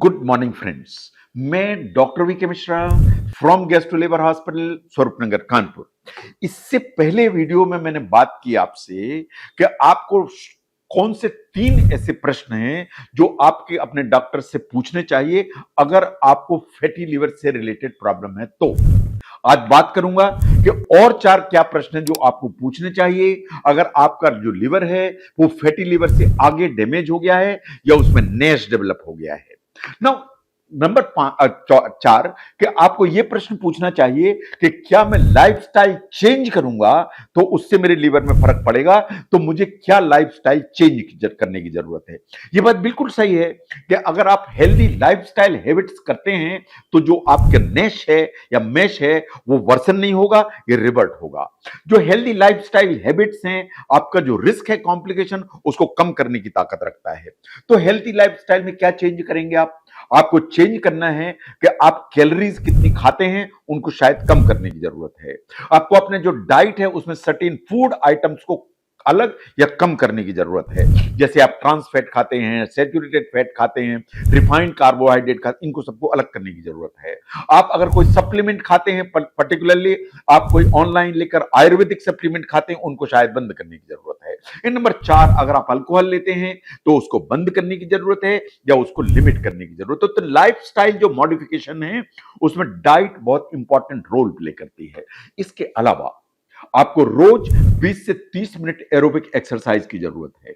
Good morning friends. मैं doctor V K Mishra from gastro liver hospital Swaroopnagar Kanpur. इससे पहले video में मैंने बात की आपसे कि आपको कौन से 3 ऐसे प्रश्न हैं जो आपके अपने डॉक्टर से पूछने चाहिए अगर आपको फैटी लिवर से रिलेटेड प्रॉब्लम है। तो आज बात करूंगा कि और 4 क्या प्रश्न हैं जो आपको पूछने चाहिए अगर आपका जो लिवर है वो फैटी लिवर से आगे डैमेज हो गया है या उसमें नैश डेवलप हो गया है। नाउ नंबर 4 कि आपको यह प्रश्न पूछना चाहिए कि क्या मैं लाइफस्टाइल चेंज करूंगा तो उससे मेरे लिवर में फर्क पड़ेगा, तो मुझे क्या लाइफस्टाइल चेंज करने की जरूरत है। यह बात बिल्कुल सही है कि अगर आप हेल्दी लाइफस्टाइल हैबिट्स करते हैं तो जो आपके नैश है या मैश है वो वर्सन नहीं होगा, ये रिवर्ट होगा। जो हेल्दी लाइफस्टाइल हैबिट्स हैं, आपका जो रिस्क है कॉम्प्लिकेशन उसको कम करने की ताकत रखता है। तो हेल्दी लाइफस्टाइल में क्या चेंज करेंगे आपको चेंज करना है कि आप कैलोरीज कितनी खाते हैं उनको शायद कम करने की जरूरत है। आपको अपने जो डाइट है उसमें सर्टेन फूड आइटम्स को अलग या कम करने की जरूरत है। जैसे आप ट्रांस फैट खाते हैं, सैचुरेटेड फैट खाते हैं, रिफाइंड कार्बोहाइड्रेट खाते हैं, इनको सबको अलग करने की जरूरत है। आप अगर कोई सप्लीमेंट खाते हैं, पर्टिकुलरली आप कोई ऑनलाइन लेकर आयुर्वेदिक सप्लीमेंट खाते हैं, उनको शायद बंद करने की जरूरत है। इन नंबर 4, अगर आप अल्कोहल लेते हैं तो उसको बंद करने की जरूरत है या उसको लिमिट करने की जरूरत है। तो लाइफस्टाइल जो मॉडिफिकेशन है उसमें डाइट बहुत इंपॉर्टेंट रोल प्ले करती है। इसके अलावा आपको रोज 20 से 30 मिनट एरोबिक एक्सरसाइज की जरूरत है।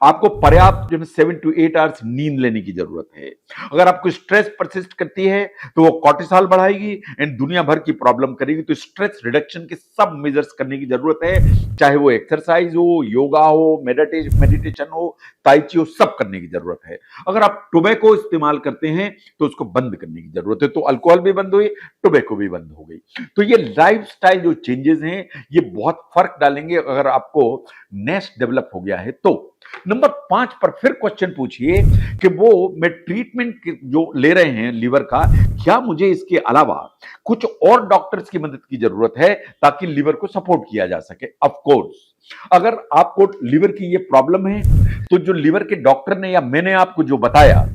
आपको पर्याप्त 7 to 8 आवर्स नींद लेने की जरूरत है। अगर आपको स्ट्रेस परसिस्ट करती है तो वो कॉर्टिसोल बढ़ाएगी एंड दुनिया भर की प्रॉब्लम करेगी। तो स्ट्रेस रिडक्शन के सब मेजर्स करने की जरूरत है, चाहे वो एक्सरसाइज हो, योगा हो, मेडिटेशन हो, ताई ची हो, सब करने की जरूरत है। अगर आप टोबैको इस्तेमाल करते हैं तो उसको बंद करने की जरूरत है। तो अल्कोहल भी बंद हुई, टोबैको भी बंद हो गई। तो ये लाइफस्टाइल जो चेंजेस हैं ये बहुत फर्क डालेंगे अगर आपको नैश डेवलप हो गया है तो। नंबर 5 पर फिर क्वेश्चन पूछिए कि वो मैं ट्रीटमेंट जो ले रहे हैं लिवर का, क्या मुझे इसके अलावा कुछ और डॉक्टर्स की मदद की जरूरत है ताकि लिवर को सपोर्ट किया जा सके। ऑफ कोर्स अगर आपको लिवर की ये प्रॉब्लम है तो जो लिवर के डॉक्टर ने या मैंने आपको जो बताया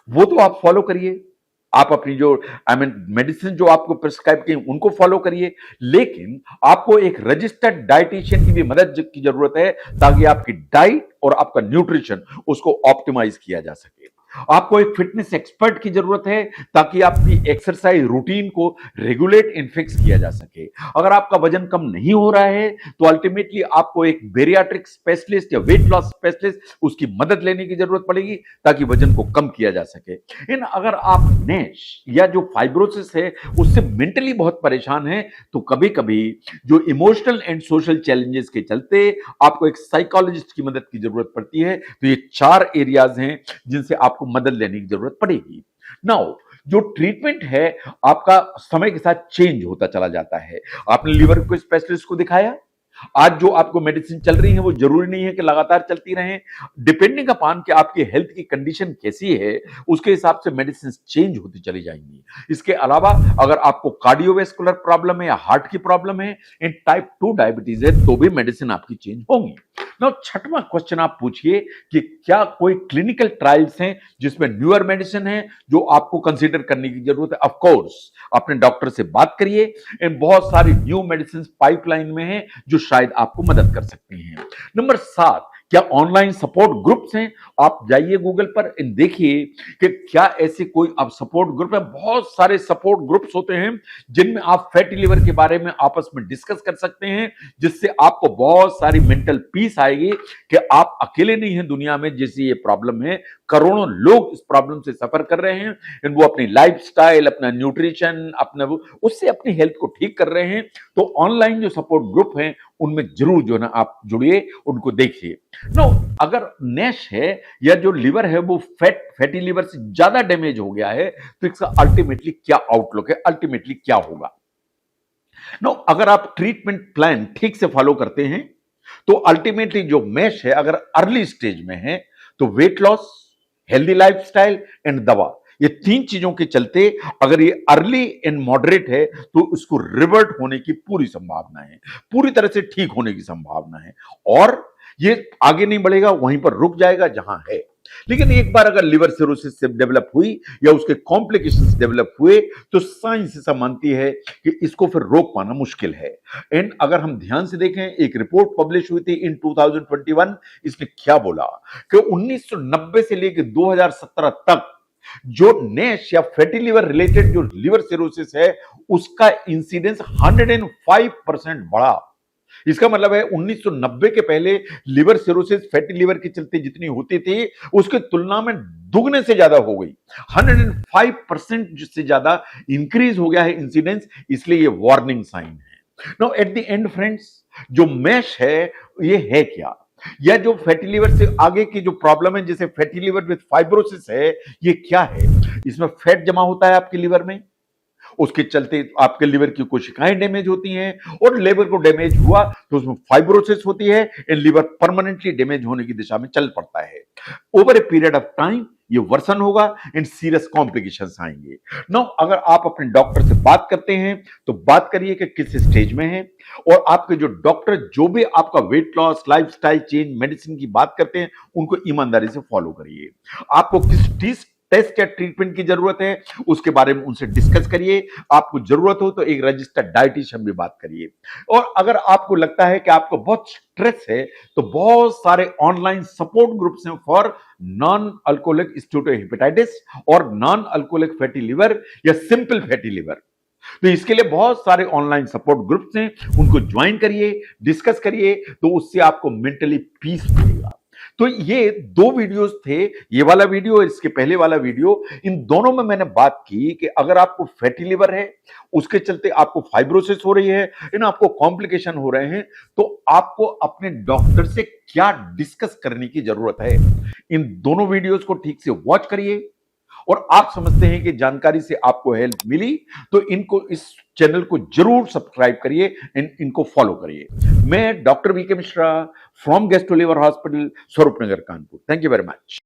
वो तो आप फॉलो करिए। आप अपनी जो मेडिसिन जो आपको प्रिस्क्राइब की उनको फॉलो करिए, लेकिन आपको एक रजिस्टर्ड डाइटिशियन की भी मदद की जरूरत है ताकि आपकी डाइट और आपका न्यूट्रिशन उसको ऑप्टिमाइज किया जा सके। आपको एक फिटनेस एक्सपर्ट की जरूरत है ताकि आपकी एक्सरसाइज रूटीन को रेगुलेट एंड फिक्स किया जा सके। अगर आपका वजन कम नहीं हो रहा है तो अल्टीमेटली आपको एक बेरियाट्रिक स्पेशलिस्ट या वेट लॉस स्पेशलिस्ट उसकी मदद लेने की जरूरत पड़ेगी ताकि वजन को कम किया जा सके। इन अगर आप नैश या जो फाइब्रोसिस है उससे मेंटली बहुत परेशान है तो कभी कभी जो इमोशनल एंड सोशल चैलेंजेस के चलते आपको एक साइकोलॉजिस्ट की मदद की जरूरत पड़ती है। तो ये 4 एरियाज हैं जिनसे आपको मदद लेने की जरूरत पड़ेगी। नाउ जो ट्रीटमेंट है आपका समय के साथ चेंज होता चला जाता है। आपने लिवर को स्पेशलिस्ट को दिखाया, आज जो आपको मेडिसिन चल रही है वो जरूरी नहीं है कि लगातार चलती रहें। डिपेंडिंग अपॉन कि आपकी हेल्थ की कंडीशन कैसी है उसके हिसाब से मेडिसिन चेंज होती चली जाएंगी। इसके अलावा अगर आपको कार्डियोवैस्कुलर प्रॉब्लम है या हार्ट की प्रॉब्लम है, इन टाइप 2 डायबिटीज है तो भी मेडिसिन आपकी चेंज होंगी। नाउ 6वां क्वेश्चन आप पूछिए कि क्या कोई क्लिनिकल ट्रायल्स हैं जिसमें न्यूअर मेडिसिन है जो आपको कंसीडर करने की जरूरत है। ऑफ कोर्स अपने डॉक्टर से बात करिए, इन बहुत सारी न्यू मेडिसिन पाइपलाइन में है जो शायद आपको मदद कर सकती हैं। नंबर 7, क्या ऑनलाइन सपोर्ट ग्रुप्स हैं। आप जाइए गूगल पर देखिए कि क्या ऐसे कोई आप सपोर्ट ग्रुप है। बहुत सारे सपोर्ट ग्रुप्स होते हैं जिनमें आप फैटी लिवर के बारे में आपस में डिस्कस कर सकते हैं, जिससे आपको बहुत सारी मेंटल पीस आएगी कि आप अकेले नहीं हैं दुनिया में जिससे ये प्रॉब्लम है। करोड़ों लोग इस प्रॉब्लम से सफर कर रहे हैं, वो अपनी लाइफस्टाइल, अपना न्यूट्रिशन, अपना उससे अपनी हेल्थ को ठीक कर रहे हैं। तो ऑनलाइन जो सपोर्ट ग्रुप हैं उनमें जरूर जो ना आप जुड़िए, उनको देखिए। नो अगर नैश है या जो लिवर है वो फैटी लिवर से ज्यादा डैमेज हो गया है तो इसका अल्टीमेटली क्या आउटलुक है, अल्टीमेटली क्या होगा। नो अगर आप ट्रीटमेंट प्लान ठीक से फॉलो करते हैं तो अल्टीमेटली जो मैश है अगर अर्ली स्टेज में है तो weight loss, healthy lifestyle and दवा, ये 3 चीजों के चलते अगर ये अर्ली एंड मॉडरेट है तो उसको रिवर्ट होने की पूरी संभावना है, पूरी तरह से ठीक होने की संभावना है, और ये आगे नहीं बढ़ेगा, वहीं पर रुक जाएगा जहां है। लेकिन एक बार अगर लिवर सिरोसिस डेवलप हुई या उसके कॉम्प्लिकेशंस डेवलप हुए तो साइंस ऐसा मानती है कि इसको फिर रोक पाना मुश्किल है। एंड अगर हम ध्यान से देखें, एक रिपोर्ट पब्लिश हुई थी इन 2021, इसने क्या बोला कि 1990 से लेकर 2017 तक जो नेश या फैटी लिवर रिलेटेड जो लिवर सिरोसिस है उसका इंसिडेंस 105% बढ़ा। इसका मतलब है 1990 के पहले लिवर सिरोसिस फैटी लिवर के चलते जितनी होती थी उसके तुलना में दुगने से ज्यादा हो गई। 105% से ज्यादा इंक्रीज हो गया है इंसिडेंस, इसलिए ये वार्निंग साइन है। Now at the end friends, जो मैश है ये है क्या, या जो फैटी लिवर से आगे की जो प्रॉब्लम है जैसे फैटी लिवर विद फाइब्रोसिस है, ये क्या है? इसमें फैट जमा होता है आपके लिवर में, उसके चलते आपके लिवर की कोशिकाएं डैमेज होती हैं, और लिवर को डैमेज हुआ तो उसमें फाइब्रोसिस होती है एंड लिवर परमानेंटली डैमेज होने की दिशा में चल पड़ता है। Over a period of time ये वर्सन होगा एंड सीरियस कॉम्प्लिकेशंस आएंगे। नाउ अगर आप अपने डॉक्टर से बात करते हैं तो बात करिए कि किस स्टेज में है, और आपके जो डॉक्टर जो भी आपका weight loss, lifestyle change, medicine की बात करते हैं उनको ईमानदारी से फॉलो करिए। आपको किस टेस्ट या ट्रीटमेंट की जरूरत है उसके बारे में उनसे डिस्कस करिए। आपको जरूरत हो तो एक रजिस्टर्ड डाइटिशियन भी बात करिए। और अगर आपको लगता है कि आपको बहुत स्ट्रेस है तो बहुत सारे ऑनलाइन सपोर्ट ग्रुप्स हैं फॉर नॉन अल्कोहलिक स्टीटोहेपेटाइटिस और नॉन अल्कोहलिक फैटी लिवर या सिंपल फैटी लिवर। तो इसके लिए बहुत सारे ऑनलाइन सपोर्ट ग्रुप्स हैं, उनको ज्वाइन करिए, डिस्कस करिए, तो उससे आपको मेंटली पीस मिलेगा। तो ये दो वीडियोस थे, ये वाला वीडियो और इसके पहले वाला वीडियो। इन दोनों में मैंने बात की कि अगर आपको फैटी लिवर है, उसके चलते आपको फाइब्रोसिस हो रही है, इन आपको कॉम्प्लिकेशन हो रहे हैं, तो आपको अपने डॉक्टर से क्या डिस्कस करने की जरूरत है। इन दोनों वीडियोस को ठीक से वॉच करिए, और आप समझते हैं कि जानकारी से आपको हेल्प मिली तो इनको, इस चैनल को जरूर सब्सक्राइब करिए एंड इनको फॉलो करिए। मैं doctor V K Mishra from gastro liver hospital, Swaroop Nagar, Kanpur. Thank you very much.